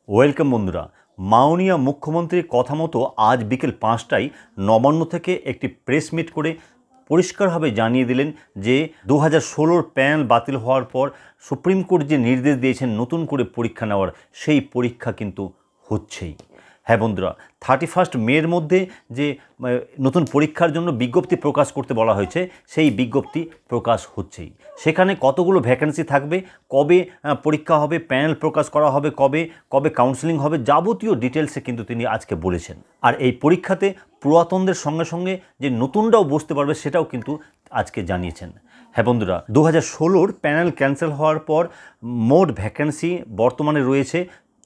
Welcome বন্ধুরা। মাননীয় মুখ্যমন্ত্রীর কথা মতো আজ বিকেল 5টায় নবান্ন থেকে একটি প্রেস মিট করে পরিষ্কারভাবে জানিয়ে দিলেন যে 2016 প্যানেল বাতিল হওয়ার পর সুপ্রিম কোর্ট যে নির্দেশ দিয়েছেন নতুন করে পরীক্ষা নেওয়ার, সেই পরীক্ষা কিন্তু হচ্ছেই। হ্যাঁ বন্ধুরা, 31 মের মধ্যে যে নতুন পরীক্ষার জন্য বিজ্ঞপ্তি প্রকাশ করতে বলা হয়েছে, সেই বিজ্ঞপ্তি প্রকাশ হচ্ছেই। সেখানে কতগুলো ভ্যাকেন্সি থাকবে, কবে পরীক্ষা হবে, প্যানেল প্রকাশ করা হবে কবে, কবে কাউন্সেলিং হবে, যাবতীয় ডিটেলসে কিন্তু তিনি আজকে বলেছেন। আর এই পরীক্ষাতে পুরাতনদের সঙ্গে সঙ্গে যে নতুনরাও বসতে পারবে সেটাও কিন্তু আজকে জানিয়েছেন। হ্যাঁ বন্ধুরা, 2016 প্যানেল ক্যান্সেল হওয়ার পর মোট ভ্যাকেন্সি বর্তমানে রয়েছে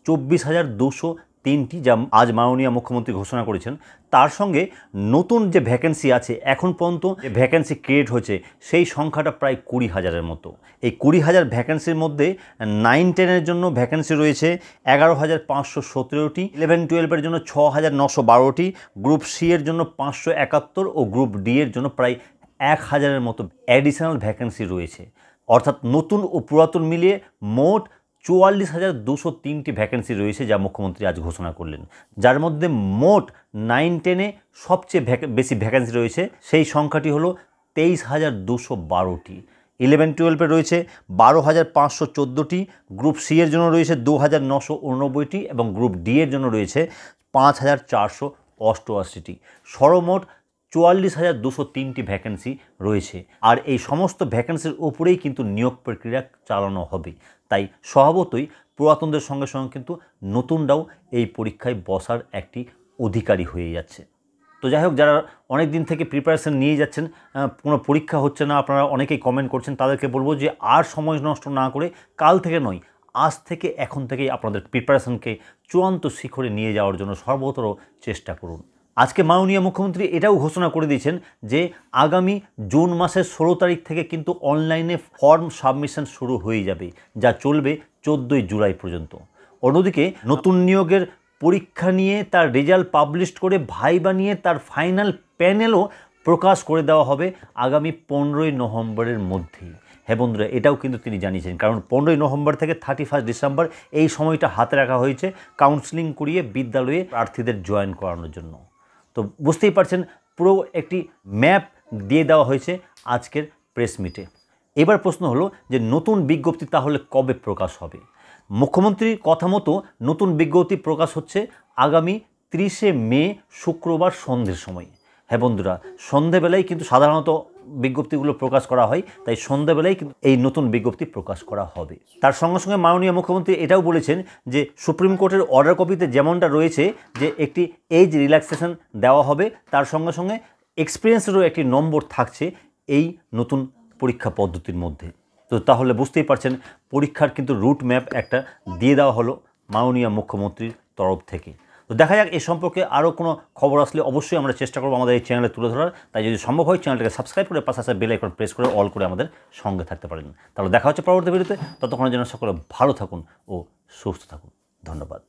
24,203টি, যা আজ মাননীয় মুখ্যমন্ত্রী ঘোষণা করেছেন। তার সঙ্গে নতুন যে ভ্যাকেন্সি আছে, এখন পর্যন্ত যে ভ্যাকেন্সি ক্রিয়েট হয়েছে সেই সংখ্যাটা প্রায় 20,000-এর মতো। এই 20,000 ভ্যাকেন্সির মধ্যে 9-10-এর জন্য ভ্যাকেন্সি রয়েছে 11,517টি, 11-12-এর জন্য 6,912টি, গ্রুপ সি এর জন্য 571 ও গ্রুপ ডি এর জন্য প্রায় 1,000-এর মতো অ্যাডিশনাল ভ্যাকেন্সি রয়েছে। অর্থাৎ নতুন ও পুরাতন মিলিয়ে মোট 44,203টি ভ্যাকেন্সি রয়েছে, যা মুখ্যমন্ত্রী আজ ঘোষণা করলেন। যার মধ্যে মোট 9-10-এ সবচেয়ে বেশি ভ্যাকেন্সি রয়েছে, সেই সংখ্যাটি হলো 23,212টি। 11-12-এ রয়েছে 12,514টি, গ্রুপ সি এর জন্য রয়েছে 2,989টি এবং গ্রুপ ডি এর জন্য রয়েছে 5,488টি। সর্বমোট 44,203টি ভ্যাকেন্সি রয়েছে। আর এই সমস্ত ভ্যাকেন্সির উপরেই কিন্তু নিয়োগ প্রক্রিয়া চালানো হবে। তাই স্বভাবতই পুরাতনদের সঙ্গে সঙ্গে কিন্তু নতুনরাও এই পরীক্ষায় বসার একটি অধিকারী হয়ে যাচ্ছে। তো যাই হোক, যারা অনেক দিন থেকে প্রিপারেশান নিয়ে যাচ্ছেন, কোনো পরীক্ষা হচ্ছে না, আপনারা অনেকেই কমেন্ট করছেন, তাদেরকে বলবো যে আর সময় নষ্ট না করে কাল থেকে নয়, আজ থেকে এখন থেকেই আপনাদের প্রিপারেশানকে চূড়ান্ত শিখরে নিয়ে যাওয়ার জন্য সর্বতর চেষ্টা করুন। আজকে মাননীয় মুখ্যমন্ত্রী এটাও ঘোষণা করে দিয়েছেন যে আগামী জুন মাসের 16 তারিখ থেকে কিন্তু অনলাইনে ফর্ম সাবমিশন শুরু হয়ে যাবে, যা চলবে 14 জুলাই পর্যন্ত। অন্যদিকে নতুন নিয়োগের পরীক্ষা নিয়ে তার রেজাল্ট পাবলিশ করে ভাইবা নিয়ে তার ফাইনাল প্যানেলও প্রকাশ করে দেওয়া হবে আগামী 15 নভেম্বরের মধ্যেই। হ্যাঁ বন্ধুরা, এটাও কিন্তু তিনি জানিয়েছেন, কারণ 15 নভেম্বর থেকে 31 ডিসেম্বর এই সময়টা হাতে রাখা হয়েছে কাউন্সেলিং করিয়ে বিদ্যালয়ে প্রার্থীদের জয়েন করানোর জন্য। তো বুঝতেই পারছেন, পুরো একটি ম্যাপ দিয়ে দেওয়া হয়েছে আজকের প্রেস মিটে। এবার প্রশ্ন হলো যে নতুন বিজ্ঞপ্তি তাহলে কবে প্রকাশ হবে? মুখ্যমন্ত্রীর কথা মতো নতুন বিজ্ঞপ্তি প্রকাশ হচ্ছে আগামী 30 মে শুক্রবার সন্ধ্যের সময়। হ্যাঁ বন্ধুরা, সন্ধ্যেবেলায় কিন্তু সাধারণত বিজ্ঞপ্তিগুলো প্রকাশ করা হয়, তাই সন্ধ্যাবেলায় কিন্তু এই নতুন বিজ্ঞপ্তি প্রকাশ করা হবে। তার সঙ্গে সঙ্গে মাননীয় মুখ্যমন্ত্রী এটাও বলেছেন যে সুপ্রিম কোর্টের অর্ডার কপিতে যেমনটা রয়েছে যে একটি এজ রিল্যাক্সেশন দেওয়া হবে, তার সঙ্গে সঙ্গে এক্সপিরিয়েন্সেরও একটি নম্বর থাকছে এই নতুন পরীক্ষা পদ্ধতির মধ্যে। তো তাহলে বুঝতেই পারছেন, পরীক্ষার কিন্তু রুট ম্যাপ একটা দিয়ে দেওয়া হলো মাননীয় মুখ্যমন্ত্রীর তরফ থেকে। তো দেখা যাক এই সম্পর্কে আরও কোনো খবর আসলে অবশ্যই আমরা চেষ্টা করবো আমাদের এই চ্যানেলে তুলে ধরার। তাই যদি সম্ভব হয় চ্যানেলটাকে সাবস্ক্রাইব করে পাশে আসা বেল আইকন প্রেস করে অল করে আমাদের সঙ্গে থাকতে পারেন। তাহলে দেখা হচ্ছে পরবর্তী ভিডিওতে। ততক্ষণের জন্য সকলে ভালো থাকুন ও সুস্থ থাকুন। ধন্যবাদ।